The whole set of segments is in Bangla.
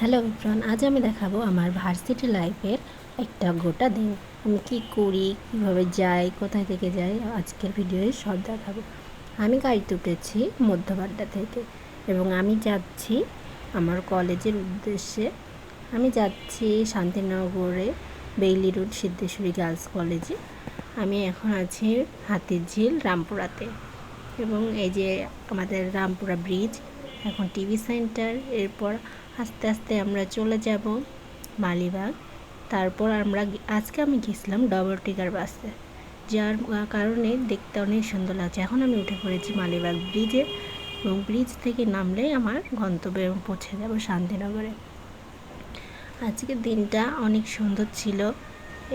হ্যালো এভরিওয়ান, আজ আমি দেখাবো আমার ভার্সিটি লাইফের একটা গোটা দিন আমি কি করি, কিভাবে যাই, কোথায় থেকে যাই। আজকের ভিডিওয়ে সব দেখাবো। আমি গাড়িতে উঠেছি মধ্যবাড্ডা থেকে এবং আমি যাচ্ছি আমার কলেজের উদ্দেশ্যে। আমি যাচ্ছি শান্তিনগরে বেইলি রোড সিদ্ধেশ্বরী গার্লস কলেজে। আমি এখন আছি হাতিরঝিল রামপুরাতে এবং এই যে আমাদের রামপুরা ব্রিজ, এখন টিভি সেন্টার। এরপর আস্তে আস্তে আমরা চলে যাব মালিবাগ। তারপর আজকে আমি গেছিলাম ডবল টিকার বাসে, যার কারণে দেখতে অনেক সুন্দর লাগছে। এখন আমি উঠে পড়েছি মালিবাগ ব্রিজে এবং ব্রিজ থেকে নামলেই আমার গন্তব্যে পৌঁছে যাব শান্তিনগরে। আজকের দিনটা অনেক সুন্দর ছিল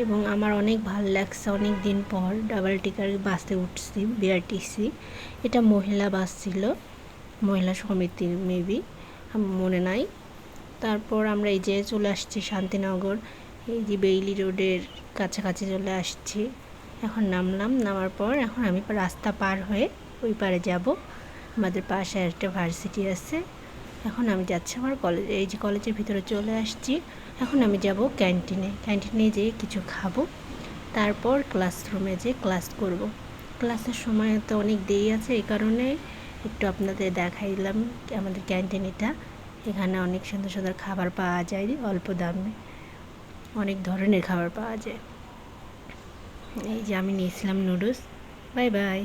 এবং আমার অনেক ভালো লাগছে। অনেক দিন পর ডাবল টিকার বাসে উঠছি, বিআরটিসি। এটা মহিলা বাস ছিল, মহিলা সমিতির মেবি, মনে নাই। তারপর আমরা এই যে চলে আসছি শান্তিনগর, এই যে বেইলি রোডের কাছাকাছি চলে আসছি। এখন নামার পর এখন আমি রাস্তা পার হয়ে ওই পারে যাব। আমাদের পাশে একটা ভার্সিটি আছে। এখন আমি যাচ্ছি আমার কলেজ, এই যে কলেজের ভিতরে চলে আসছি। এখন আমি যাব ক্যান্টিনে যেয়ে কিছু খাবো, তারপর ক্লাসরুমে যেয়ে ক্লাস করব। ক্লাসের সময় তো অনেক দেরি আছে, এই কারণে একটু আপনাদের দেখাইলাম আমাদের ক্যান্টিনটা। এখানে অনেক সুন্দর সুন্দর খাবার পাওয়া যায়, অল্প দামে অনেক ধরনের খাবার পাওয়া যায়। এই যে আমি নিয়েছিলাম নুডলস। Bye bye.